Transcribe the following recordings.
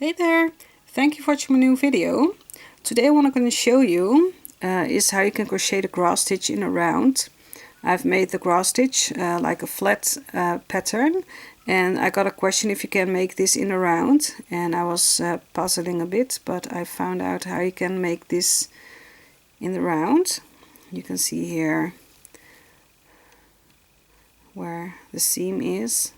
Hey there! Thank you for watching my new video. Today what I'm going to show you is how you can crochet the cross stitch in a round. I've made the cross stitch like a flat pattern, and I got a question if you can make this in a round, and I was puzzling a bit, but I found out how you can make this in the round. You can see here where the seam is.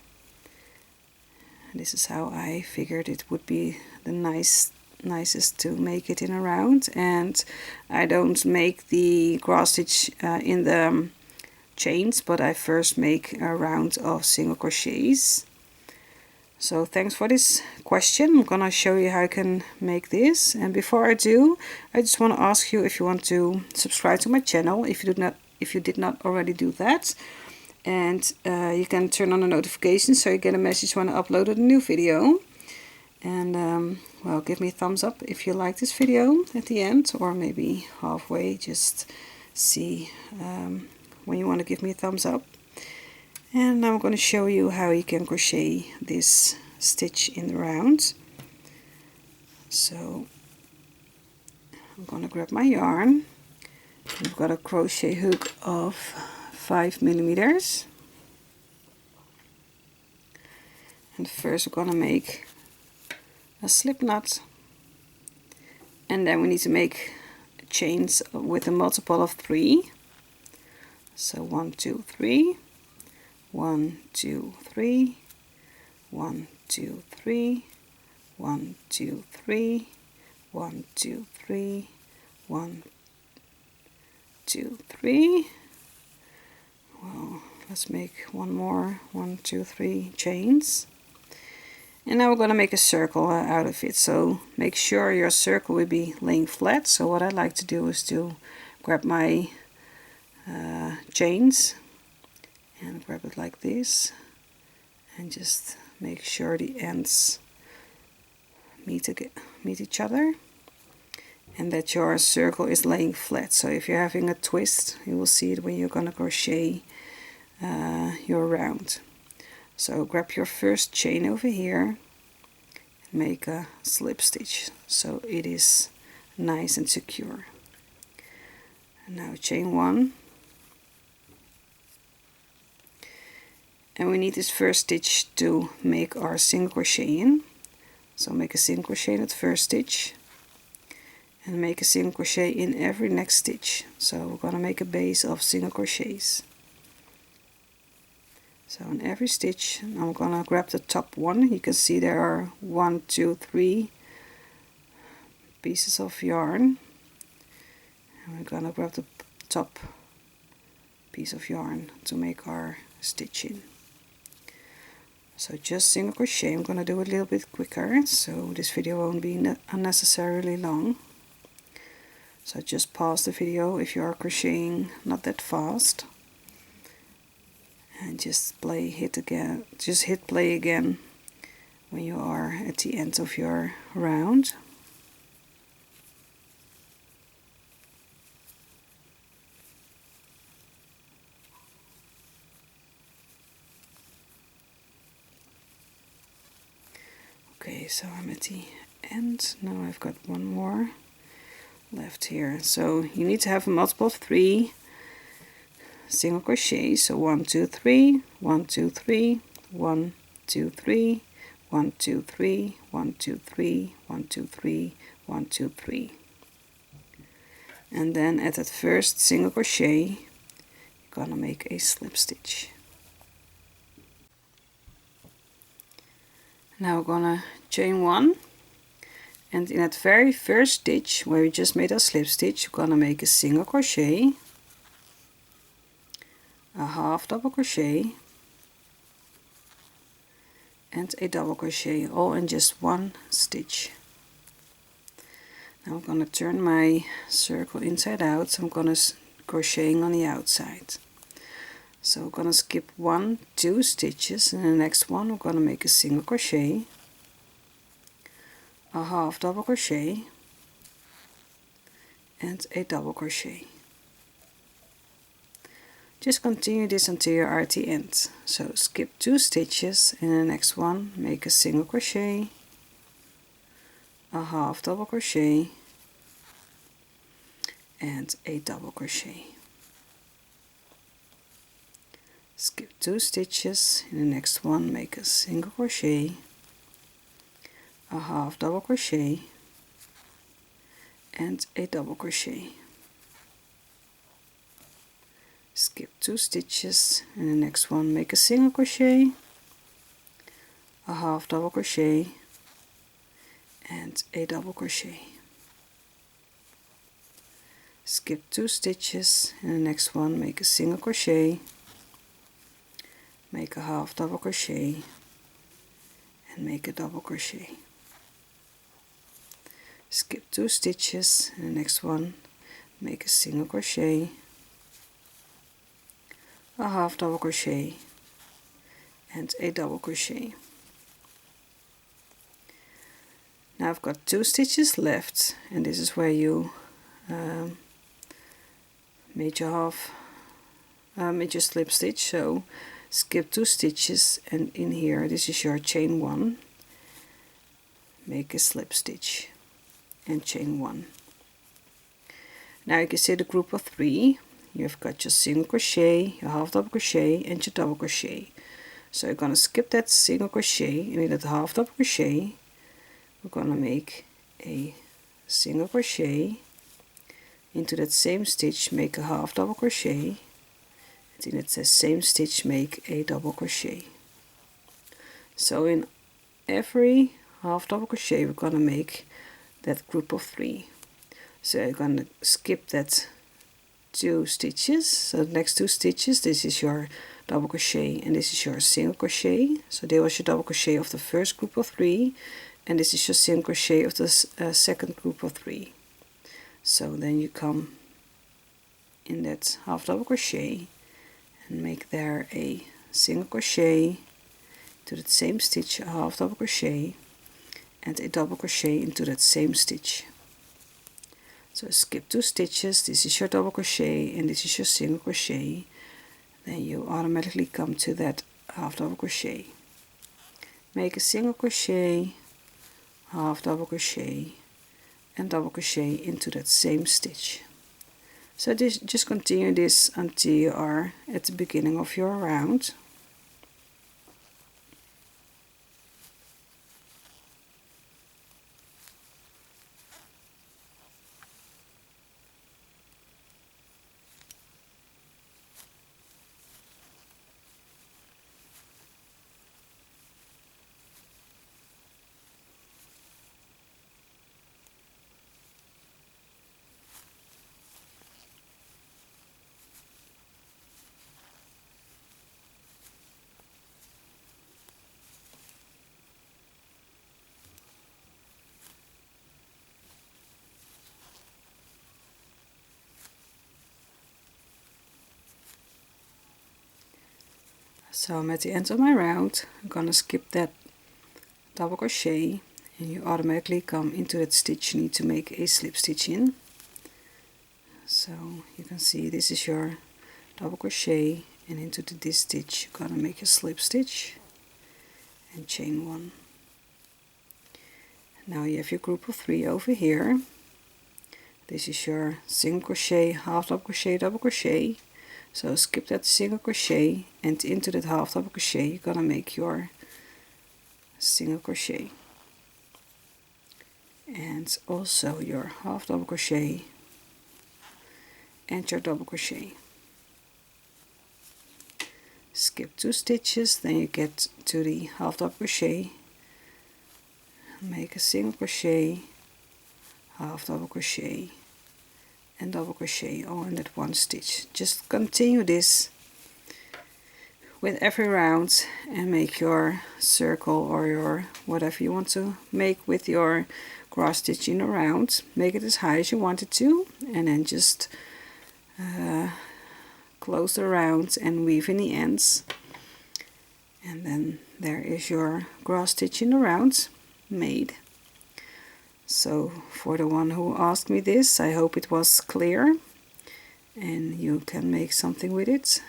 This is how I figured it would be the nicest to make it in a round. And I don't make the cross stitch in the chains, but I first make a round of single crochets. So thanks for this question. I'm gonna show you how I can make this, and before I do, I just want to ask you if you want to subscribe to my channel if you did not already do that. And you can turn on the notifications so you get a message when I upload a new video. And well, give me a thumbs up if you like this video at the end, or maybe halfway, just see when you want to give me a thumbs up. And now I'm going to show you how you can crochet this stitch in the round. So I'm going to grab my yarn. I've got a crochet hook of 5mm, and first we're gonna make a slip knot, and then we need to make chains with a multiple of 3. So 1 2 3, 1 2 3, 1 2 3, 1 2 3, 1 2 3, 1 2 3. Well, let's make one more 1 2 3 chains, and now we're going to make a circle out of it. So make sure your circle will be laying flat. So what I like to do is to grab my chains and grab it like this, and just make sure the ends meet each other, and that your circle is laying flat. So if you're having a twist, you will see it when you're going to crochet your round. So grab your first chain over here and make a slip stitch so it is nice and secure. And now chain 1, and we need this first stitch to make our single crochet in. So make a single crochet in that first stitch, and make a single crochet in every next stitch. So we're going to make a base of single crochets. So in every stitch, I'm going to grab the top one. You can see there are 1 2 3 pieces of yarn, and we're going to grab the top piece of yarn to make our stitch in. So just single crochet. I'm going to do it a little bit quicker, so this video won't be unnecessarily long. So just pause the video if you are crocheting not that fast, and just hit play again when you are at the end of your round. Okay, so I'm at the end. Now I've got one more left here. So you need to have a multiple of 3 single crochet. So 1 2 3, 1 2 3, 1 2 3, 1 2 3, 1 2 3, 1 2 3, 1 2 3. And then at that first single crochet, you're gonna make a slip stitch. Now we're gonna chain 1, and in that very first stitch where we just made a slip stitch, we're gonna make a single crochet, a half double crochet, and a double crochet, all in just one stitch. Now I'm going to turn my circle inside out, so I'm going to crocheting on the outside. So I'm going to skip 1 2 stitches, and the next one we're going to make a single crochet, a half double crochet, and a double crochet. Just continue this until you are at the end. So skip 2 stitches, and in the next one make a single crochet, a half double crochet and a double crochet. Skip 2 stitches. In the next one make a single crochet, a half double crochet and a double crochet. Skip 2 stitches. In the next one make a single crochet, a half double crochet and a double crochet. Skip 2 stitches. In the next one make a single crochet, make a half double crochet and make a double crochet. Skip 2 stitches. In the next one make a single crochet, a half double crochet and a double crochet. Now I've got 2 stitches left, and this is where you made your slip stitch. So skip 2 stitches, and in here this is your chain 1, make a slip stitch and chain 1. Now you can see the group of 3. You've got your single crochet, your half double crochet and your double crochet. So you're gonna skip that single crochet, and in that half double crochet we're gonna make a single crochet, into that same stitch make a half double crochet, and in that same stitch make a double crochet. So in every half double crochet we're gonna make that group of 3. So you're gonna skip that 2 stitches. So the next 2 stitches, this is your double crochet and this is your single crochet. So there was your double crochet of the first group of 3, and this is your single crochet of the second group of 3. So then you come in that half double crochet and make there a single crochet, to that same stitch a half double crochet and a double crochet into that same stitch. So skip 2 stitches, this is your double crochet and this is your single crochet. Then you automatically come to that half double crochet. Make a single crochet, half double crochet and double crochet into that same stitch. So just continue this until you are at the beginning of your round. So I'm at the end of my round. I'm gonna skip that double crochet and you automatically come into that stitch you need to make a slip stitch in. So you can see this is your double crochet, and into this stitch you're gonna make a slip stitch and chain 1. Now you have your group of 3 over here. This is your single crochet, half double crochet, double crochet. So skip that single crochet, and into that half double crochet you're gonna make your single crochet and also your half double crochet and your double crochet. Skip 2 stitches, then you get to the half double crochet, make a single crochet, half double crochet and double crochet all in that one stitch. Just continue this with every round and make your circle or your whatever you want to make with your cross stitching around. Make it as high as you want it to, and then just close the round and weave in the ends, and then there is your cross stitching around made. So for the one who asked me this, I hope it was clear and you can make something with it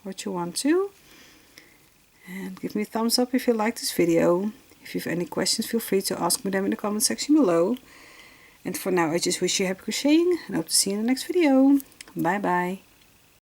what you want to. And give me a thumbs up if you like this video. If you have any questions, feel free to ask me them in the comment section below. And for now, I just wish you happy crocheting and hope to see you in the next video. Bye bye.